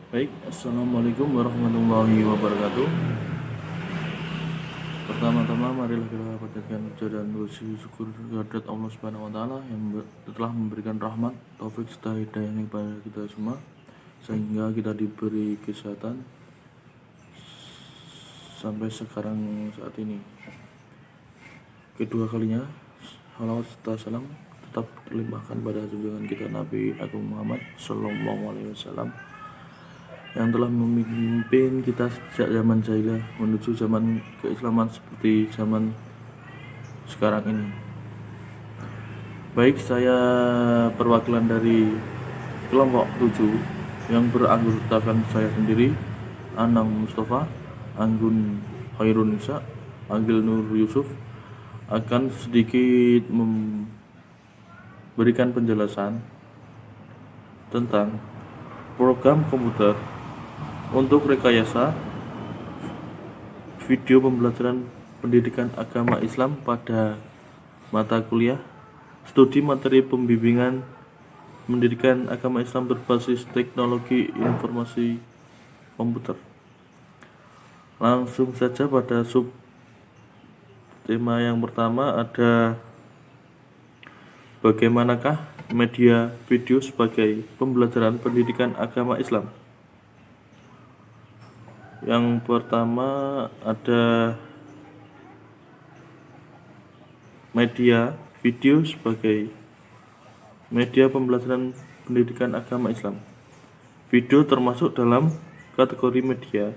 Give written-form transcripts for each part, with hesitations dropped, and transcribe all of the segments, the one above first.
Baik, Assalamualaikum warahmatullahi wabarakatuh. Pertama-tama marilah kita panjatkan puja dan puji syukur kehadirat Allah Subhanahu wa taala yang telah memberikan rahmat, taufik serta hidayah kepada kita semua sehingga kita diberi kesehatan sampai sekarang saat ini. Kedua kalinya, salawat serta salam tetap terlimpahkan pada junjungan kita Nabi Agung Muhammad Sallallahu Alaihi Wasallam yang telah memimpin kita sejak zaman jahiliyah menuju zaman keislaman seperti zaman sekarang ini. Baik, saya perwakilan dari kelompok 7 yang beranggotakan saya sendiri, Anang Mustafa, Anggun Khairun Nisa, Agil Nur Yusuf, akan sedikit memberikan penjelasan tentang program komputer untuk rekayasa video pembelajaran pendidikan agama Islam pada mata kuliah studi materi pembimbingan pendidikan agama Islam berbasis teknologi informasi komputer. Langsung saja pada sub tema yang pertama ada bagaimanakah media video sebagai pembelajaran pendidikan agama Islam. Yang pertama ada media video sebagai media pembelajaran pendidikan agama Islam. Video termasuk dalam kategori media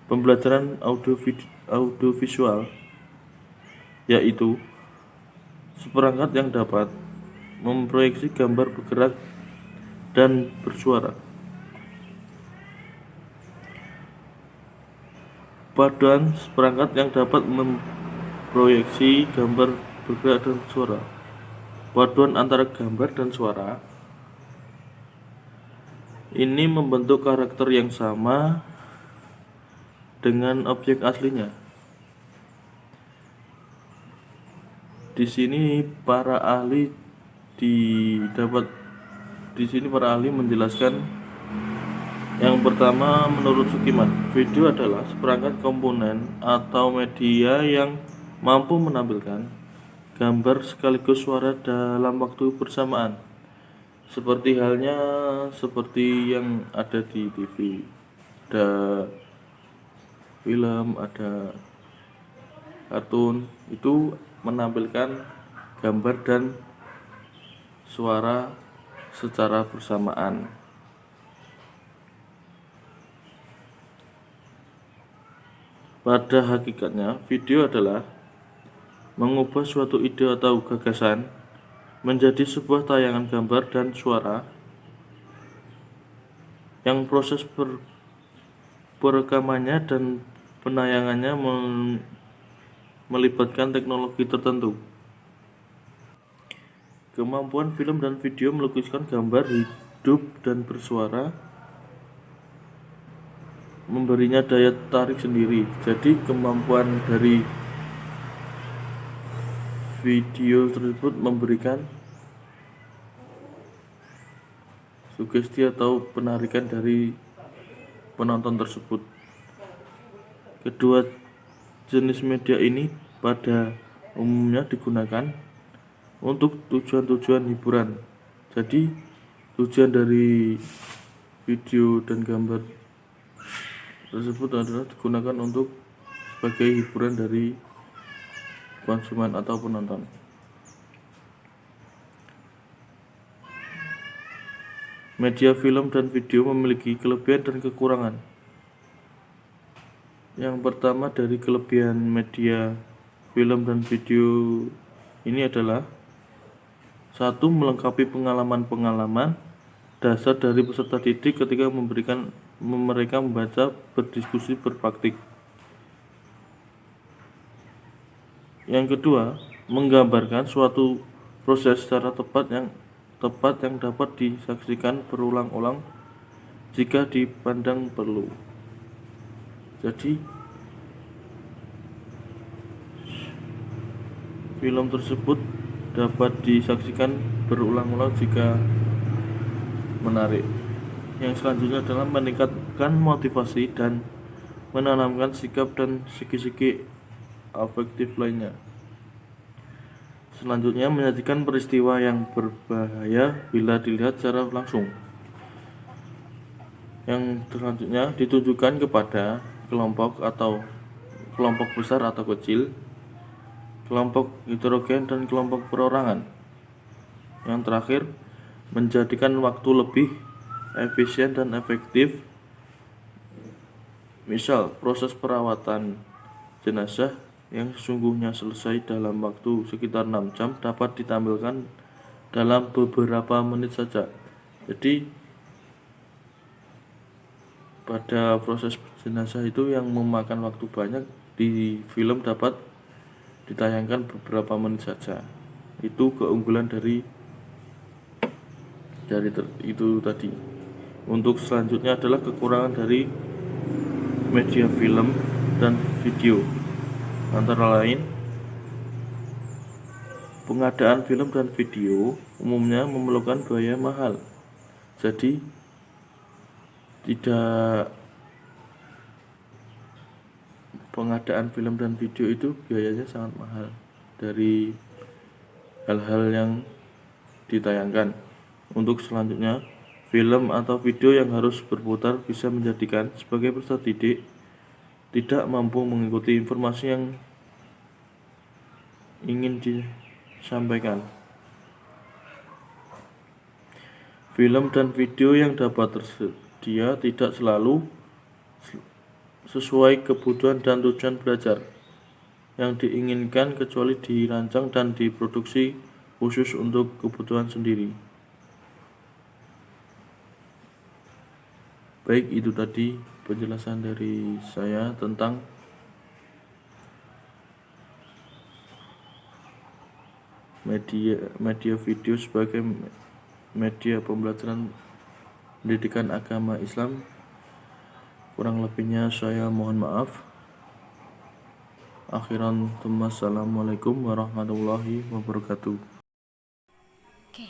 pembelajaran audiovisual, yaitu seperangkat yang dapat memproyeksi gambar bergerak dan bersuara. Paduan seperangkat yang dapat memproyeksi gambar bergerak dan suara. Paduan antara gambar dan suara ini membentuk karakter yang sama dengan objek aslinya. Di sini para ahli menjelaskan. Yang pertama, menurut Sukiman, video adalah seperangkat komponen atau media yang mampu menampilkan gambar sekaligus suara dalam waktu bersamaan, seperti halnya seperti yang ada di TV, ada film, ada kartun, itu menampilkan gambar dan suara secara bersamaan. Pada hakikatnya, video adalah mengubah suatu ide atau gagasan menjadi sebuah tayangan gambar dan suara yang proses perekamannya dan penayangannya melibatkan teknologi tertentu. Kemampuan film dan video melukiskan gambar hidup dan bersuara memberinya daya tarik sendiri. Jadi kemampuan dari video tersebut memberikan sugesti atau penarikan dari penonton tersebut. Kedua jenis media ini pada umumnya digunakan untuk tujuan-tujuan hiburan. Jadi tujuan dari video dan gambar tersebut adalah digunakan untuk sebagai hiburan dari konsumen atau penonton. Media film dan video memiliki kelebihan dan kekurangan. Yang pertama dari kelebihan media film dan video ini adalah: 1. Melengkapi pengalaman-pengalaman dasar dari peserta didik ketika mereka membaca, berdiskusi, berpraktik. Yang kedua, menggambarkan suatu proses secara tepat yang dapat disaksikan berulang-ulang jika dipandang perlu. Jadi film tersebut dapat disaksikan berulang-ulang jika menarik. Yang selanjutnya adalah meningkatkan motivasi dan menanamkan sikap dan segi-segi afektif lainnya. Selanjutnya, menyajikan peristiwa yang berbahaya bila dilihat secara langsung. Yang selanjutnya ditujukan kepada kelompok besar atau kecil, kelompok heterogen dan kelompok perorangan. Yang terakhir, menjadikan waktu lebih efisien dan efektif. Misal, proses perawatan jenazah yang sesungguhnya selesai dalam waktu sekitar 6 jam dapat ditampilkan dalam beberapa menit saja. Jadi pada proses jenazah itu yang memakan waktu banyak, di film dapat ditayangkan beberapa menit saja. Itu keunggulan dari itu tadi. Untuk selanjutnya adalah kekurangan dari media film dan video, antara lain pengadaan film dan video umumnya memerlukan biaya mahal. Jadi pengadaan film dan video itu biayanya sangat mahal dari hal-hal yang ditayangkan. Untuk selanjutnya, film atau video yang harus berputar bisa menjadikan sebagai peserta didik tidak mampu mengikuti informasi yang ingin disampaikan. Film dan video yang dapat tersedia tidak selalu sesuai kebutuhan dan tujuan belajar yang diinginkan, kecuali dirancang dan diproduksi khusus untuk kebutuhan sendiri. Baik, itu tadi penjelasan dari saya tentang media video sebagai media pembelajaran pendidikan agama Islam. Kurang lebihnya saya mohon maaf. Akhiran, assalamualaikum warahmatullahi wabarakatuh. Oke,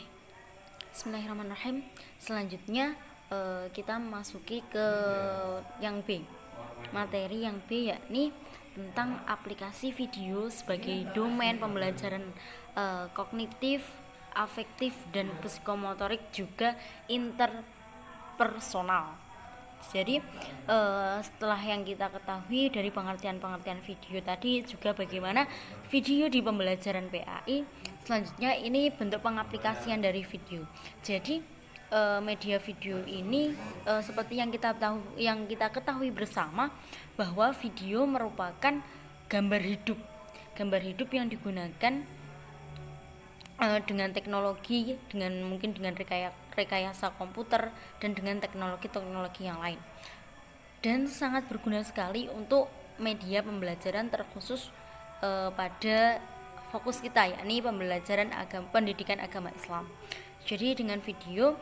bismillahirrahmanirrahim. Selanjutnya kita masuki ke yang B, materi yang B, yakni tentang aplikasi video sebagai domain pembelajaran kognitif, afektif, dan psikomotorik juga interpersonal. Jadi setelah yang kita ketahui dari pengertian-pengertian video tadi, juga bagaimana video di pembelajaran PAI, selanjutnya ini bentuk pengaplikasian dari video. Jadi media video ini seperti yang kita ketahui bersama, bahwa video merupakan gambar hidup yang digunakan dengan teknologi, mungkin dengan rekayasa komputer dan dengan teknologi yang lain, dan sangat berguna sekali untuk media pembelajaran terkhusus pada fokus kita, yakni pembelajaran pendidikan agama Islam. Jadi dengan video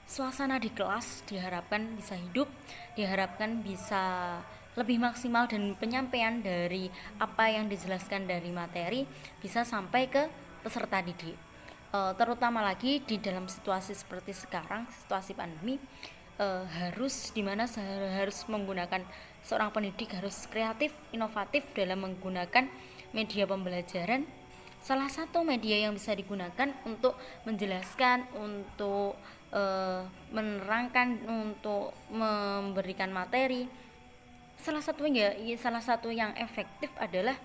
suasana di kelas diharapkan bisa hidup, diharapkan bisa lebih maksimal, dan penyampaian dari apa yang dijelaskan dari materi bisa sampai ke peserta didik. Terutama lagi di dalam situasi seperti sekarang, situasi pandemi, harus menggunakan, seorang pendidik harus kreatif, inovatif dalam menggunakan media pembelajaran. Salah satu media yang bisa digunakan untuk menjelaskan, untuk menerangkan, untuk memberikan materi, salah satu yang efektif adalah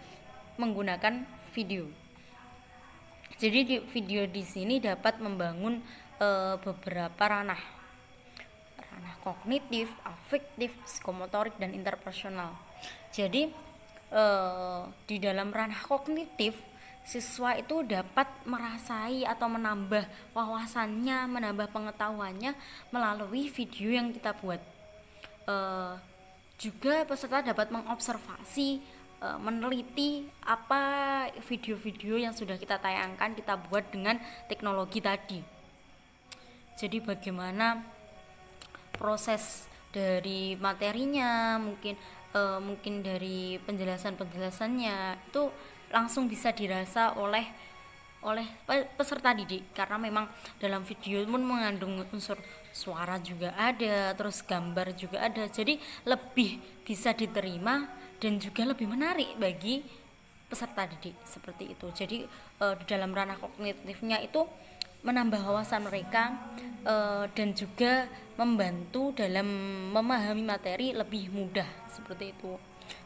menggunakan video. Jadi video di sini dapat membangun beberapa ranah kognitif, afektif, psikomotorik, dan interpersonal. Jadi di dalam ranah kognitif, siswa itu dapat merasai atau menambah wawasannya, menambah pengetahuannya melalui video yang kita buat. Juga peserta dapat mengobservasi, meneliti apa video-video yang sudah kita tayangkan, kita buat dengan teknologi tadi. Jadi bagaimana proses dari materinya, mungkin dari penjelasannya itu langsung bisa dirasa oleh peserta didik, karena memang dalam video pun mengandung unsur suara juga ada, terus gambar juga ada, jadi lebih bisa diterima dan juga lebih menarik bagi peserta didik seperti itu. Jadi di dalam ranah kognitifnya itu menambah wawasan mereka, dan juga membantu dalam memahami materi lebih mudah seperti itu.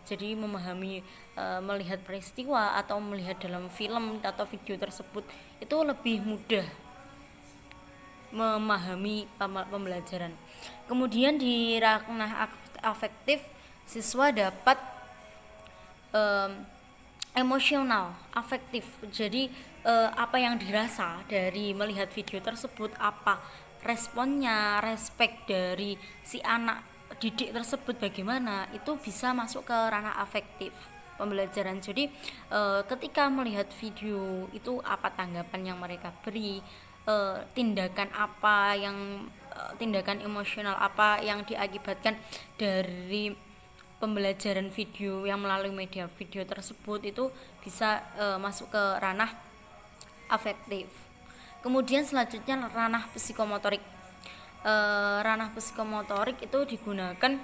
Jadi memahami, melihat peristiwa atau melihat dalam film atau video tersebut itu lebih mudah memahami pembelajaran. Kemudian di ranah afektif, siswa dapat emosional, afektif. Jadi apa yang dirasa dari melihat video tersebut, apa responnya, respek dari si anak didik tersebut bagaimana, itu bisa masuk ke ranah afektif pembelajaran. Jadi ketika melihat video itu apa tanggapan yang mereka beri, tindakan apa yang tindakan emosional apa yang diakibatkan dari pembelajaran video yang melalui media video tersebut, itu bisa masuk ke ranah afektif. Kemudian selanjutnya ranah psikomotorik. Ranah psikomotorik itu digunakan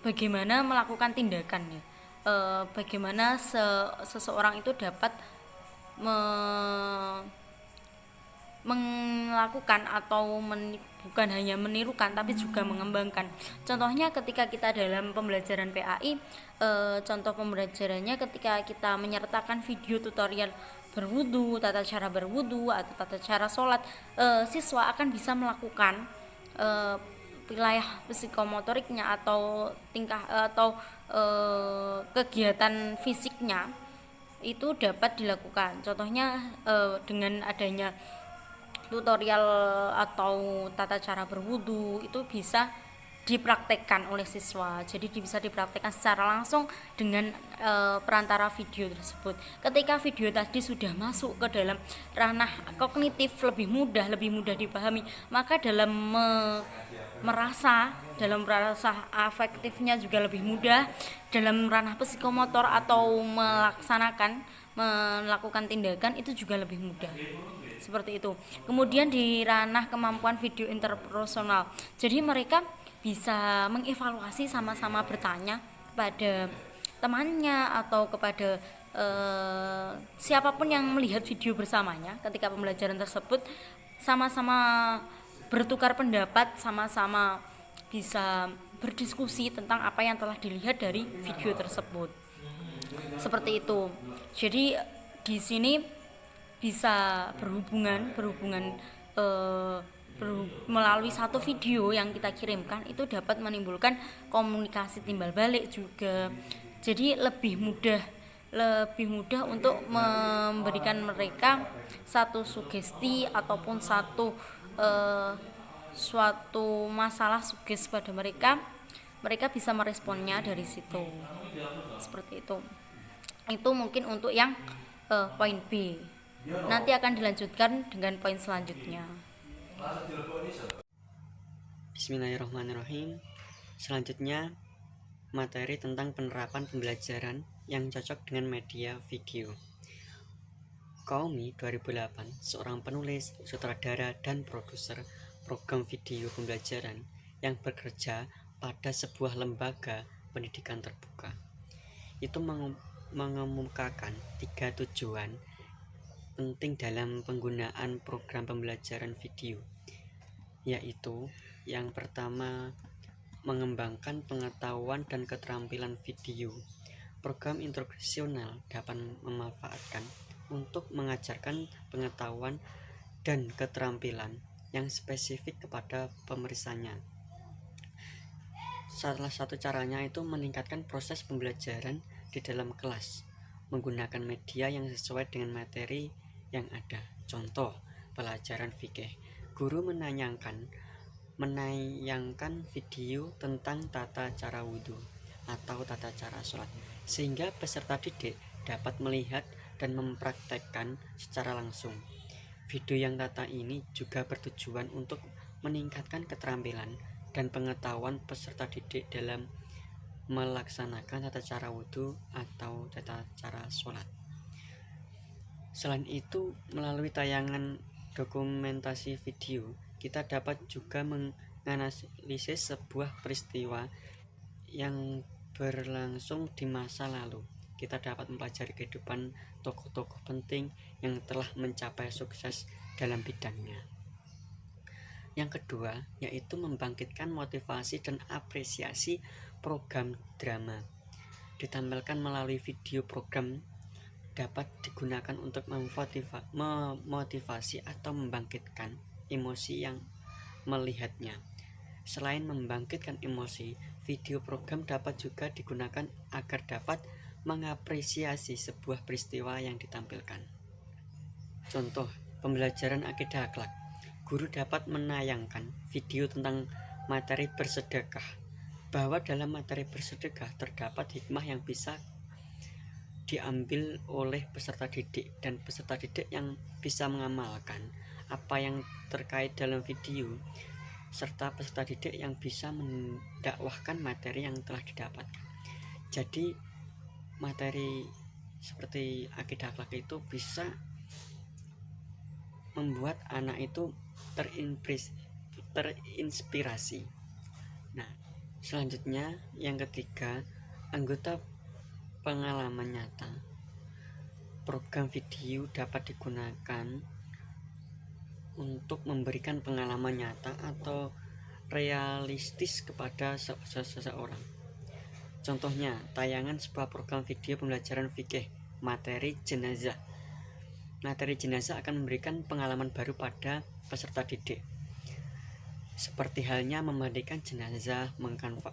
bagaimana melakukan tindakan ya, bagaimana seseorang itu dapat melakukan atau bukan hanya menirukan tapi juga mengembangkan. Contohnya ketika kita dalam pembelajaran PAI, contoh pembelajarannya ketika kita menyertakan video tutorial berwudu, tata cara berwudu atau tata cara sholat, siswa akan bisa melakukan wilayah psikomotoriknya atau tingkah atau kegiatan fisiknya itu dapat dilakukan. Contohnya dengan adanya tutorial atau tata cara berwudu itu bisa dipraktekkan oleh siswa. Jadi bisa dipraktekkan secara langsung dengan perantara video tersebut. Ketika video tadi sudah masuk ke dalam ranah kognitif, lebih mudah dipahami, maka dalam dalam merasa afektifnya juga lebih mudah. Dalam ranah psikomotor atau melakukan tindakan itu juga lebih mudah. Seperti itu. Kemudian di ranah kemampuan video interpersonal. Jadi mereka bisa mengevaluasi, sama-sama bertanya kepada temannya atau kepada siapapun yang melihat video bersamanya ketika pembelajaran tersebut, sama-sama bertukar pendapat, sama-sama bisa berdiskusi tentang apa yang telah dilihat dari video tersebut. Seperti itu. Jadi di sini bisa berhubungan melalui satu video yang kita kirimkan, itu dapat menimbulkan komunikasi timbal balik juga. Jadi lebih mudah untuk memberikan mereka satu sugesti ataupun suatu masalah sugesti pada mereka bisa meresponnya dari situ. Seperti itu. Itu mungkin untuk yang poin B. Nanti akan dilanjutkan dengan poin selanjutnya. Bismillahirrahmanirrahim. Selanjutnya, materi tentang penerapan pembelajaran yang cocok dengan media video. Qaumi 2008, seorang penulis, sutradara, dan produser program video pembelajaran yang bekerja pada sebuah lembaga pendidikan terbuka. Itu mengemukakan 3 tujuan penting dalam penggunaan program pembelajaran video, yaitu yang pertama, mengembangkan pengetahuan dan keterampilan video. Program instruksional dapat memanfaatkan untuk mengajarkan pengetahuan dan keterampilan yang spesifik kepada pemerisanya. Salah satu caranya itu meningkatkan proses pembelajaran di dalam kelas menggunakan media yang sesuai dengan materi yang ada. Contoh, pelajaran fikih. Guru menayangkan video tentang tata cara wudhu atau tata cara sholat, sehingga peserta didik dapat melihat dan mempraktekkan secara langsung. Video yang tata ini juga bertujuan untuk meningkatkan keterampilan dan pengetahuan peserta didik dalam melaksanakan tata cara wudhu atau tata cara sholat. Selain itu, melalui tayangan dokumentasi video, kita dapat juga menganalisis sebuah peristiwa yang berlangsung di masa lalu. Kita dapat mempelajari kehidupan tokoh-tokoh penting yang telah mencapai sukses dalam bidangnya. Yang kedua, yaitu membangkitkan motivasi dan apresiasi program drama. Ditampilkan melalui video program dapat digunakan untuk memotivasi atau membangkitkan emosi yang melihatnya. Selain membangkitkan emosi, video program dapat juga digunakan agar dapat mengapresiasi sebuah peristiwa yang ditampilkan. Contoh, pembelajaran akidah akhlak. Guru dapat menayangkan video tentang materi bersedekah, bahwa dalam materi bersedekah terdapat hikmah yang bisa diambil oleh peserta didik, dan peserta didik yang bisa mengamalkan apa yang terkait dalam video, serta peserta didik yang bisa mendakwahkan materi yang telah didapatkan. Jadi materi seperti akidah akhlak itu bisa membuat anak itu terinspirasi. Nah, selanjutnya yang ketiga, anggota pengalaman nyata. Program video dapat digunakan untuk memberikan pengalaman nyata atau realistis kepada seseorang. Contohnya, tayangan sebuah program video pembelajaran fikih materi jenazah. Materi jenazah akan memberikan pengalaman baru pada peserta didik, seperti halnya memandikan jenazah,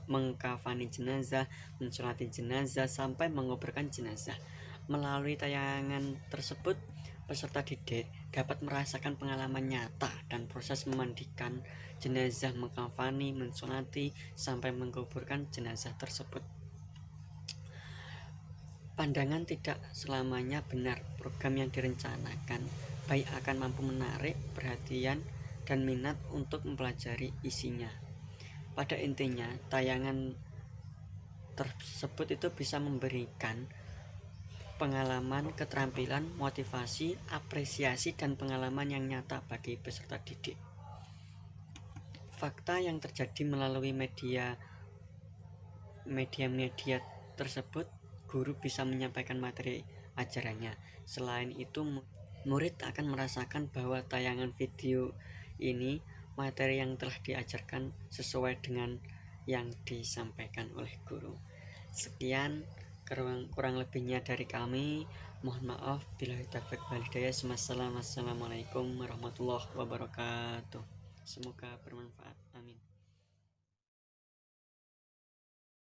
mengkafani jenazah, mensolati jenazah, sampai menguburkan jenazah. Melalui tayangan tersebut, peserta didik dapat merasakan pengalaman nyata dan proses memandikan jenazah, mengkafani, mensolati, sampai menguburkan jenazah tersebut. Pandangan tidak selamanya benar. Program yang direncanakan baik akan mampu menarik perhatian dan minat untuk mempelajari isinya. Pada intinya, tayangan tersebut itu bisa memberikan pengalaman, keterampilan, motivasi, apresiasi, dan pengalaman yang nyata bagi peserta didik. Fakta yang terjadi melalui media tersebut, guru bisa menyampaikan materi ajarannya. Selain itu, murid akan merasakan bahwa tayangan video ini materi yang telah diajarkan sesuai dengan yang disampaikan oleh guru. Sekian kurang lebihnya dari kami. Mohon maaf bila taufiq wal hidayah. Wassalamualaikum warahmatullahi wabarakatuh. Semoga bermanfaat.